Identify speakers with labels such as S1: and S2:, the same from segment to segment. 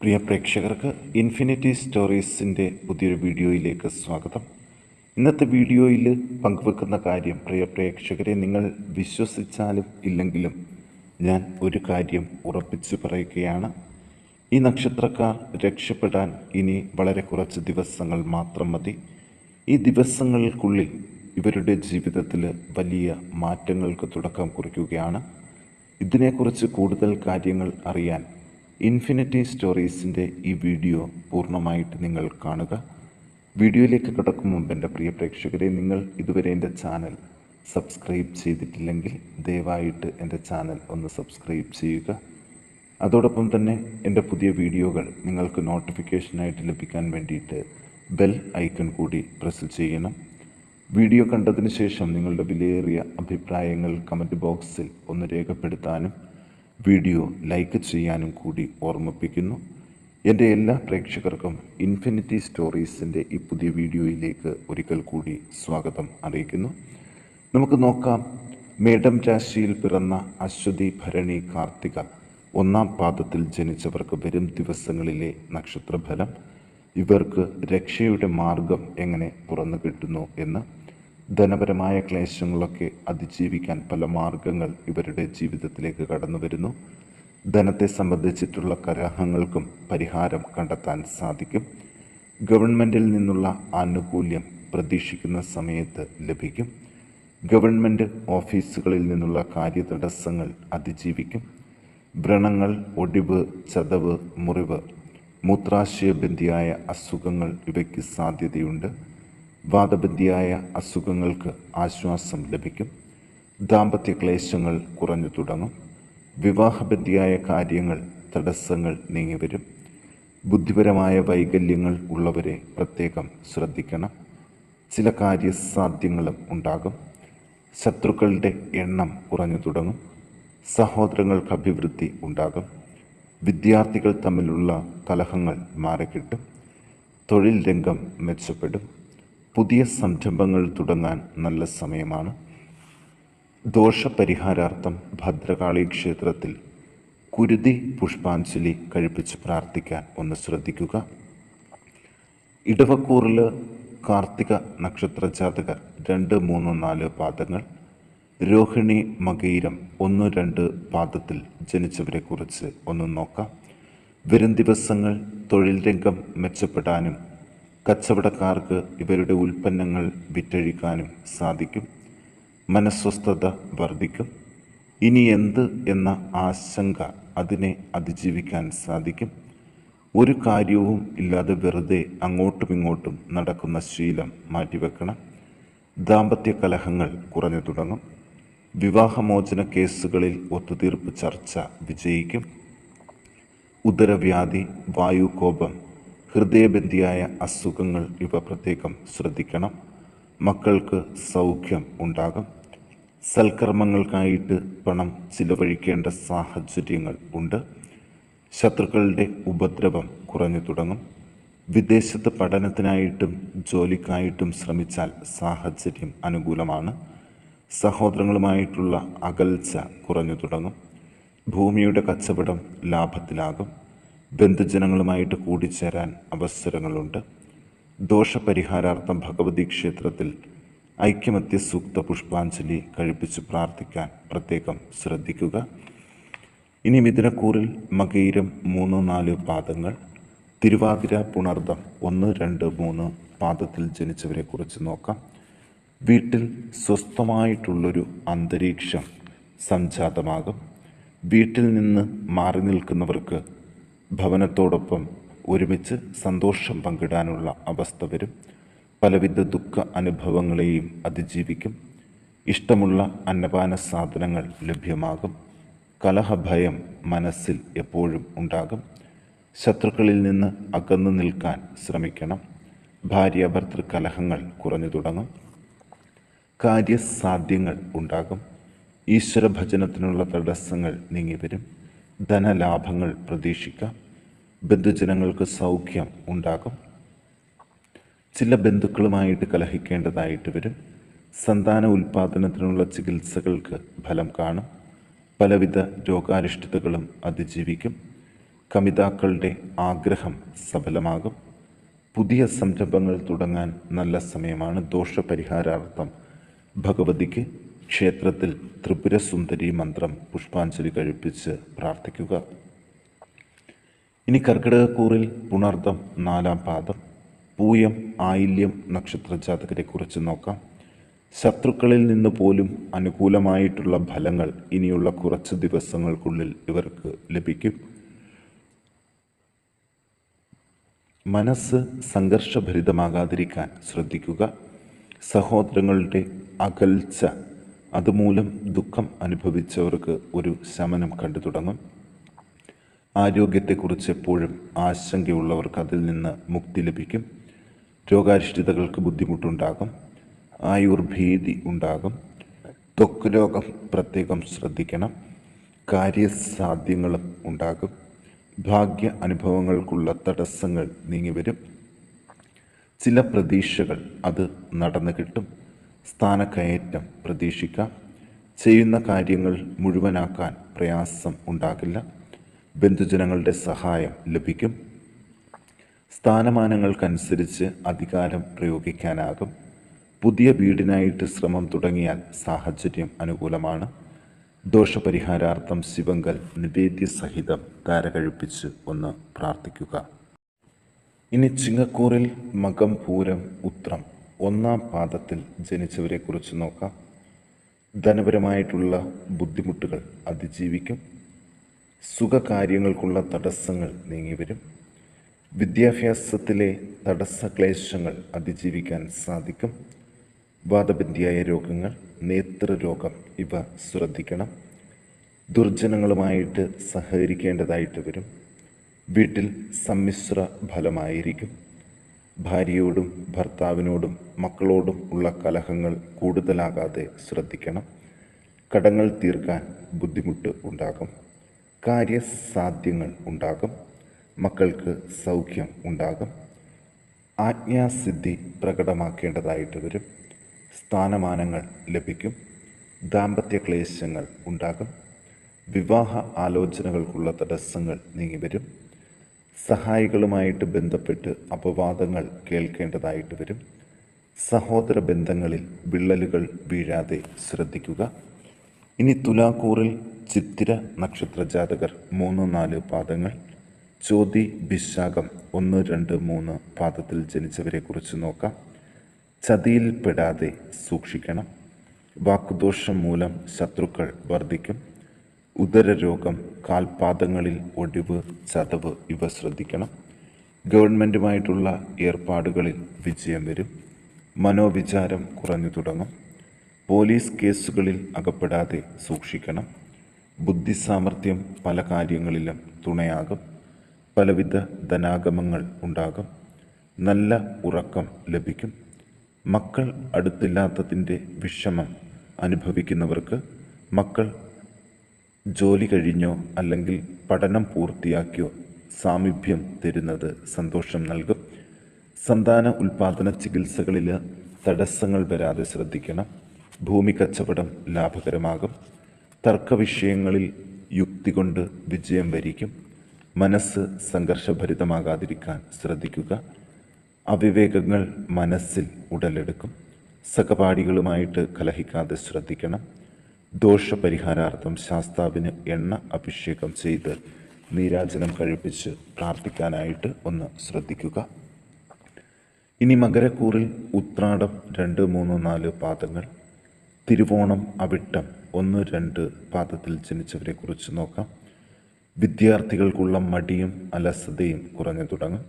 S1: പ്രിയ പ്രേക്ഷകർക്ക് ഇൻഫിനിറ്റി സ്റ്റോറീസിൻ്റെ പുതിയൊരു വീഡിയോയിലേക്ക് സ്വാഗതം. ഇന്നത്തെ വീഡിയോയിൽ പങ്കുവെക്കുന്ന കാര്യം പ്രിയ പ്രേക്ഷകരെ, നിങ്ങൾ വിശ്വസിച്ചാലും ഇല്ലെങ്കിലും ഞാൻ ഒരു കാര്യം ഉറപ്പിച്ചു പറയുകയാണ്. ഈ നക്ഷത്രക്കാർ രക്ഷപ്പെടാൻ ഇനി വളരെ കുറച്ച് ദിവസങ്ങൾ മാത്രം മതി. ഈ ദിവസങ്ങൾക്കുള്ളിൽ ഇവരുടെ ജീവിതത്തിൽ വലിയ മാറ്റങ്ങൾക്ക് തുടക്കം കുറിക്കുകയാണ്. ഇതിനെക്കുറിച്ച് കൂടുതൽ കാര്യങ്ങൾ അറിയാൻ ഇൻഫിനിറ്റി സ്റ്റോറീസിൻ്റെ ഈ വീഡിയോ പൂർണ്ണമായിട്ട് നിങ്ങൾ കാണുക. വീഡിയോയിലേക്ക് കടക്കും മുമ്പ് എൻ്റെ പ്രിയ പ്രേക്ഷകരെ, നിങ്ങൾ ഇതുവരെ എൻ്റെ ചാനൽ സബ്സ്ക്രൈബ് ചെയ്തിട്ടില്ലെങ്കിൽ ദയവായിട്ട് എൻ്റെ ചാനൽ ഒന്ന് സബ്സ്ക്രൈബ് ചെയ്യുക. അതോടൊപ്പം തന്നെ എൻ്റെ പുതിയ വീഡിയോകൾ നിങ്ങൾക്ക് നോട്ടിഫിക്കേഷനായിട്ട് ലഭിക്കാൻ വേണ്ടിയിട്ട് ബെൽ ഐക്കൺ കൂടി പ്രസ് ചെയ്യണം. വീഡിയോ കണ്ടതിന് ശേഷം നിങ്ങളുടെ വിലയേറിയ അഭിപ്രായങ്ങൾ കമൻറ്റ് ബോക്സിൽ ഒന്ന് രേഖപ്പെടുത്താനും വീഡിയോ ലൈക്ക് ചെയ്യാനും കൂടി ഓർമ്മിപ്പിക്കുന്നു. എൻ്റെ എല്ലാ പ്രേക്ഷകർക്കും ഇൻഫിനിറ്റി സ്റ്റോറീസിൻ്റെ ഈ പുതിയ വീഡിയോയിലേക്ക് ഒരിക്കൽ കൂടി സ്വാഗതം അറിയിക്കുന്നു. നമുക്ക് നോക്കാം. മേടം രാശിയിൽ പിറന്ന അശ്വതി, ഭരണി, കാർത്തിക ഒന്നാം പാദത്തിൽ ജനിച്ചവർക്ക് വരും ദിവസങ്ങളിലെ നക്ഷത്രഫലം, ഇവർക്ക് രക്ഷയുടെ മാർഗം എങ്ങനെ തുറന്നു കിട്ടുന്നു എന്ന്. ധനപരമായ ക്ലേശങ്ങളൊക്കെ അതിജീവിക്കാൻ പല മാർഗങ്ങൾ ഇവരുടെ ജീവിതത്തിലേക്ക് കടന്നു വരുന്നു. ധനത്തെ സംബന്ധിച്ചിട്ടുള്ള കലഹങ്ങൾക്കും പരിഹാരം കണ്ടെത്താൻ സാധിക്കും. ഗവൺമെൻറ്റിൽ നിന്നുള്ള ആനുകൂല്യം പ്രതീക്ഷിക്കുന്ന സമയത്ത് ലഭിക്കും. ഗവൺമെൻറ് ഓഫീസുകളിൽ നിന്നുള്ള കാര്യതടസ്സങ്ങൾ അതിജീവിക്കും. വ്രണങ്ങൾ, ഒടിവ്, ചതവ്, മുറിവ്, മൂത്രാശയബന്ധിയായ അസുഖങ്ങൾ ഇവയ്ക്ക് സാധ്യതയുണ്ട്. വാതബന്ധിയായ അസുഖങ്ങൾക്ക് ആശ്വാസം ലഭിക്കും. ദാമ്പത്യ ക്ലേശങ്ങൾ കുറഞ്ഞു തുടങ്ങും. വിവാഹബന്ധിയായ കാര്യങ്ങൾ തടസ്സങ്ങൾ നീങ്ങിവരും. ബുദ്ധിപരമായ വൈകല്യങ്ങൾ ഉള്ളവരെ പ്രത്യേകം ശ്രദ്ധിക്കണം. ചില കാര്യസാധ്യങ്ങളും ഉണ്ടാകും. ശത്രുക്കളുടെ എണ്ണം കുറഞ്ഞു തുടങ്ങും. സഹോദരങ്ങൾക്ക് അഭിവൃദ്ധി ഉണ്ടാകും. വിദ്യാർത്ഥികൾ തമ്മിലുള്ള കലഹങ്ങൾ മാറിക്കിട്ടും. തൊഴിൽ രംഗം മെച്ചപ്പെടും. പുതിയ സംരംഭങ്ങൾ തുടങ്ങാൻ നല്ല സമയമാണ്. ദോഷപരിഹാരാർത്ഥം ഭദ്രകാളി ക്ഷേത്രത്തിൽ കുരുതി പുഷ്പാഞ്ജലി കഴിപ്പിച്ച് പ്രാർത്ഥിക്കാൻ ഒന്ന് ശ്രദ്ധിക്കുക. ഇടവക്കൂറിൽ കാർത്തിക നക്ഷത്ര ജാതകർ 2, 3, 4 പാദങ്ങൾ, രോഹിണി, മകയിരം 1, 2 പാദത്തിൽ ജനിച്ചവരെക്കുറിച്ച് ഒന്ന് നോക്കാം. വരും ദിവസങ്ങൾ തൊഴിൽ രംഗം മെച്ചപ്പെടാനും കച്ചവടക്കാർക്ക് ഇവരുടെ ഉൽപ്പന്നങ്ങൾ വിറ്റഴിക്കാനും സാധിക്കും. മനസ്വസ്ഥത വർദ്ധിക്കും. ഇനി എന്ത് എന്ന ആശങ്ക അതിനെ അതിജീവിക്കാൻ സാധിക്കും. ഒരു കാര്യവും ഇല്ലാതെ വെറുതെ അങ്ങോട്ടും ഇങ്ങോട്ടും നടക്കുന്ന ശീലം മാറ്റിവെക്കണം. ദാമ്പത്യ കലഹങ്ങൾ കുറഞ്ഞു തുടങ്ങും. വിവാഹമോചന കേസുകളിൽ ഒത്തുതീർപ്പ് ചർച്ച വിജയിക്കും. ഉദരവ്യാധി, വായുകോപം, ഹൃദയബന്ധിയായ അസുഖങ്ങൾ ഇവ പ്രത്യേകം ശ്രദ്ധിക്കണം. മക്കൾക്ക് സൗഖ്യം ഉണ്ടാകും. സൽക്കർമ്മങ്ങൾക്കായിട്ട് പണം ചിലവഴിക്കേണ്ട സാഹചര്യങ്ങൾ ഉണ്ട്. ശത്രുക്കളുടെ ഉപദ്രവം കുറഞ്ഞു തുടങ്ങും. വിദേശത്ത് പഠനത്തിനായിട്ടും ജോലിക്കായിട്ടും ശ്രമിച്ചാൽ സാഹചര്യം അനുകൂലമാണ്. സഹോദരങ്ങളുമായിട്ടുള്ള അകൽച്ച കുറഞ്ഞു തുടങ്ങും. ഭൂമിയുടെ കച്ചവടം ലാഭത്തിലാകും. ബന്ധുജനങ്ങളുമായിട്ട് കൂടിച്ചേരാൻ അവസരങ്ങളുണ്ട്. ദോഷപരിഹാരാർത്ഥം ഭഗവതി ക്ഷേത്രത്തിൽ ഐക്യമത്യ സൂക്ത പുഷ്പാഞ്ജലി കഴിപ്പിച്ച് പ്രാർത്ഥിക്കാൻ പ്രത്യേകം ശ്രദ്ധിക്കുക. ഇനി മിഥുനക്കൂറിൽ മകയിരം 3, 4 പാദങ്ങൾ, തിരുവാതിര, പുണർദം 1, 2, 3 പാദത്തിൽ ജനിച്ചവരെക്കുറിച്ച് നോക്കാം. വീട്ടിൽ സ്വസ്ഥമായിട്ടുള്ളൊരു അന്തരീക്ഷം സംജാതമാകും. വീട്ടിൽ നിന്ന് മാറി നിൽക്കുന്നവർക്ക് ഭവനത്തോടൊപ്പം ഒരുമിച്ച് സന്തോഷം പങ്കിടാനുള്ള അവസ്ഥ വരും. പലവിധ ദുഃഖ അനുഭവങ്ങളെയും അതിജീവിക്കും. ഇഷ്ടമുള്ള അന്നപാന സാധനങ്ങൾ ലഭ്യമാകും. കലഹഭയം മനസ്സിൽ എപ്പോഴും ഉണ്ടാകും. ശത്രുക്കളിൽ നിന്ന് അകന്നു നിൽക്കാൻ ശ്രമിക്കണം. ഭാര്യാഭർത്തൃ കലഹങ്ങൾ കുറഞ്ഞു തുടങ്ങും. കാര്യസാധ്യങ്ങൾ ഉണ്ടാകും. ഈശ്വരഭജനത്തിനുള്ള തടസ്സങ്ങൾ നീങ്ങിവരും. ധനലാഭങ്ങൾ പ്രതീക്ഷിക്കാം. ബന്ധുജനങ്ങൾക്ക് സൗഖ്യം ഉണ്ടാകും. ചില ബന്ധുക്കളുമായിട്ട് കലഹിക്കേണ്ടതായിട്ട് വരും. സന്താന ഉൽപാദനത്തിനുള്ള ചികിത്സകൾക്ക് ഫലം കാണും. പലവിധ രോഗാരിഷ്ടതകളും അതിജീവിക്കും. കമിതാക്കളുടെ ആഗ്രഹം സഫലമാകും. പുതിയ സംരംഭങ്ങൾ തുടങ്ങാൻ നല്ല സമയമാണ്. ദോഷപരിഹാരാർത്ഥം ഭഗവതിക്ക് ക്ഷേത്രത്തിൽ ത്രിപുരസുന്ദരി മന്ത്രം പുഷ്പാഞ്ജലി കഴിപ്പിച്ച് പ്രാർത്ഥിക്കുക. ഇനി കർക്കിടകക്കൂറിൽ പുണർദം 4-ാം പാദം, പൂയം, ആയില്യം നക്ഷത്ര ജാതകരെ കുറിച്ച് നോക്കാം. ശത്രുക്കളിൽ നിന്ന് പോലും അനുകൂലമായിട്ടുള്ള ഫലങ്ങൾ ഇനിയുള്ള കുറച്ച് ദിവസങ്ങൾക്കുള്ളിൽ ഇവർക്ക് ലഭിക്കും. മനസ്സ് സംഘർഷഭരിതമാകാതിരിക്കാൻ ശ്രദ്ധിക്കുക. സഹോദരങ്ങളുടെ അകൽച്ച അതുമൂലം ദുഃഖം അനുഭവിച്ചവർക്ക് ഒരു ശമനം കണ്ടു തുടങ്ങും. ആരോഗ്യത്തെക്കുറിച്ച് എപ്പോഴും ആശങ്കയുള്ളവർക്ക് അതിൽ നിന്ന് മുക്തി ലഭിക്കും. രോഗാരിഷ്ടതകൾക്ക് ബുദ്ധിമുട്ടുണ്ടാകും. ആയുർഭീതി ഉണ്ടാകും. ത്വക്ക് രോഗം പ്രത്യേകം ശ്രദ്ധിക്കണം. കാര്യസാധ്യങ്ങളും ഉണ്ടാകും. ഭാഗ്യ അനുഭവങ്ങൾക്കുള്ള തടസ്സങ്ങൾ നീങ്ങിവരും. ചില പ്രതീക്ഷകൾ അത് നടന്നു കിട്ടും. സ്ഥാനക്കയറ്റം പ്രതീക്ഷിക്കാം. ചെയ്യുന്ന കാര്യങ്ങൾ മുഴുവനാക്കാൻ പ്രയാസം ഉണ്ടാകില്ല. ബന്ധുജനങ്ങളുടെ സഹായം ലഭിക്കും. സ്ഥാനമാനങ്ങൾക്കനുസരിച്ച് അധികാരം പ്രയോഗിക്കാനാകും. പുതിയ വീടിനായിട്ട് ശ്രമം തുടങ്ങിയാൽ സാഹചര്യം അനുകൂലമാണ്. ദോഷപരിഹാരാർത്ഥം ശിവങ്കൽ നിവേദ്യ സഹിതം ധാരകഴിപ്പിച്ച് ഒന്ന് പ്രാർത്ഥിക്കുക. ഇനി ചിങ്ങക്കൂറിൽ മകം, പൂരം, ഉത്രം 1-ാം പാദത്തിൽ ജനിച്ചവരെക്കുറിച്ച് നോക്കാം. ധനപരമായിട്ടുള്ള ബുദ്ധിമുട്ടുകൾ അതിജീവിക്കും. സുഖകാര്യങ്ങൾക്കുള്ള തടസ്സങ്ങൾ നീങ്ങിവരും. വിദ്യാഭ്യാസത്തിലെ തടസ്സക്ലേശങ്ങൾ അതിജീവിക്കാൻ സാധിക്കും. വാതബന്ധിയായ രോഗങ്ങൾ, നേത്രരോഗം ഇവ ശ്രദ്ധിക്കണം. ദുർജനങ്ങളുമായിട്ട് സഹകരിക്കേണ്ടതായിട്ട് വരും. വീട്ടിൽ സമ്മിശ്ര ഫലമായിരിക്കും. ഭാര്യയോടും ഭർത്താവിനോടും മക്കളോടും ഉള്ള കലഹങ്ങൾ കൂടുതലാകാതെ ശ്രദ്ധിക്കണം. കടങ്ങൾ തീർക്കാൻ ബുദ്ധിമുട്ട് ഉണ്ടാകും. കാര്യസാധ്യങ്ങൾ ഉണ്ടാകും. മക്കൾക്ക് സൗഖ്യം ഉണ്ടാകും. ആജ്ഞാസിദ്ധി പ്രകടമാക്കേണ്ടതായിട്ട് വരും. സ്ഥാനമാനങ്ങൾ ലഭിക്കും. ദാമ്പത്യ ക്ലേശങ്ങൾ ഉണ്ടാകും. വിവാഹ ആലോചനകൾക്കുള്ള തടസ്സങ്ങൾ നീങ്ങിവരും. സഹായികളുമായിട്ട് ബന്ധപ്പെട്ട് അപവാദങ്ങൾ കേൾക്കേണ്ടതായിട്ട് വരും. സഹോദര ബന്ധങ്ങളിൽ വിള്ളലുകൾ വീഴാതെ ശ്രദ്ധിക്കുക. ഇനി തുലാക്കൂറിൽ ചിത്തിര നക്ഷത്ര ജാതകർ 3-4 പാദങ്ങൾ, ചോതി, വിശാഖം 1, 2, 3 പാദത്തിൽ ജനിച്ചവരെക്കുറിച്ച് നോക്കാം. ചതിയിൽപ്പെടാതെ സൂക്ഷിക്കണം. വാക്കുദോഷം മൂലം ശത്രുക്കൾ വർദ്ധിക്കും. ഉദരരോഗം, കാൽപാദങ്ങളിൽ ഒടിവ്, ചതവ് ഇവ ശ്രദ്ധിക്കണം. ഗവൺമെൻറ്റുമായിട്ടുള്ള ഏർപ്പാടുകളിൽ വിജയം വരും. മനോവിചാരം കുറഞ്ഞു തുടങ്ങും. പോലീസ് കേസുകളിൽ അകപ്പെടാതെ സൂക്ഷിക്കണം. ബുദ്ധിസാമർഥ്യം പല കാര്യങ്ങളിലും തുണയാകും. പലവിധ ധനാഗമങ്ങൾ ഉണ്ടാകും. നല്ല ഉറക്കം ലഭിക്കും. മക്കൾ അടുത്തില്ലാത്തതിൻ്റെ വിഷമം അനുഭവിക്കുന്നവർക്ക് മക്കൾ ജോലി കഴിഞ്ഞോ അല്ലെങ്കിൽ പഠനം പൂർത്തിയാക്കിയോ സാമീപ്യം തരുന്നത് സന്തോഷം നൽകും. സന്താന ഉൽപാദന ചികിത്സകളിൽ തടസ്സങ്ങൾ വരാതെ ശ്രദ്ധിക്കണം. ഭൂമി കച്ചവടം ലാഭകരമാകും. തർക്കവിഷയങ്ങളിൽ യുക്തി കൊണ്ട് വിജയം വരിക്കും. മനസ്സ് സംഘർഷഭരിതമാകാതിരിക്കാൻ ശ്രദ്ധിക്കുക. അവിവേകങ്ങൾ മനസ്സിൽ ഉടലെടുക്കും. സഹപാഠികളുമായിട്ട് കലഹിക്കാതെ ശ്രദ്ധിക്കണം. ദോഷപരിഹാരാർത്ഥം ശാസ്താവിന് എണ്ണ അഭിഷേകം ചെയ്ത് നീരാജനം കഴിപ്പിച്ച് പ്രാർത്ഥിക്കാനായിട്ട് ഒന്ന് ശ്രദ്ധിക്കുക. ഇനി മകരക്കൂറിൽ ഉത്രാടം 2, 3, 4 പാദങ്ങൾ, തിരുവോണം, അവിട്ടം 1, 2 പാദത്തിൽ ജനിച്ചവരെക്കുറിച്ച് നോക്കാം. വിദ്യാർത്ഥികൾക്കുള്ള മടിയും അലസതയും കുറഞ്ഞു തുടങ്ങും.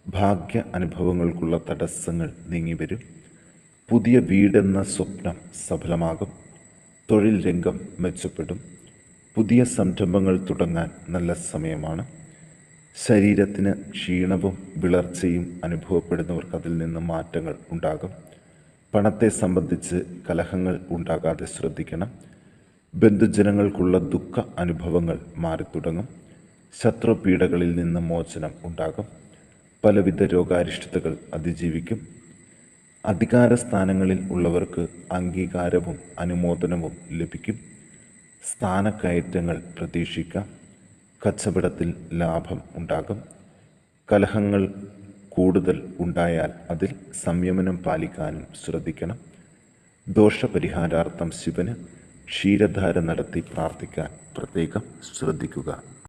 S1: ഭാഗ്യ അനുഭവങ്ങൾക്കുള്ള തടസ്സങ്ങൾ നീങ്ങിവരും. പുതിയ വീടെന്ന സ്വപ്നം സഫലമാകും. തൊഴിൽ രംഗം മെച്ചപ്പെടും. പുതിയ സംരംഭങ്ങൾ തുടങ്ങാൻ നല്ല സമയമാണ്. ശരീരത്തിന് ക്ഷീണവും വിളർച്ചയും അനുഭവപ്പെടുന്നവർക്ക് അതിൽ നിന്ന് മാറ്റങ്ങൾ ഉണ്ടാകും. പണത്തെ സംബന്ധിച്ച് കലഹങ്ങൾ ഉണ്ടാകാതെ ശ്രദ്ധിക്കണം. ബന്ധുജനങ്ങൾക്കുള്ള ദുഃഖ അനുഭവങ്ങൾ മാറിത്തുടങ്ങും. ശത്രുപീഡകളിൽ നിന്ന് മോചനം ഉണ്ടാകും. പലവിധ രോഗാരിഷ്ടതകൾ അതിജീവിക്കും. അധികാരസ്ഥാനങ്ങളിൽ ഉള്ളവർക്ക് അംഗീകാരവും അനുമോദനവും ലഭിക്കും. സ്ഥാനക്കയറ്റങ്ങൾ പ്രതീക്ഷിക്കാം. കച്ചവടത്തിൽ ലാഭം ഉണ്ടാകും. കലഹങ്ങൾ കൂടുതൽ ഉണ്ടായാൽ അതിൽ സംയമനം പാലിക്കാനും ശ്രദ്ധിക്കണം. ദോഷപരിഹാരാർത്ഥം ശിവന് ക്ഷീരധാര നടത്തി പ്രാർത്ഥിക്കാൻ പ്രത്യേകം ശ്രദ്ധിക്കുക.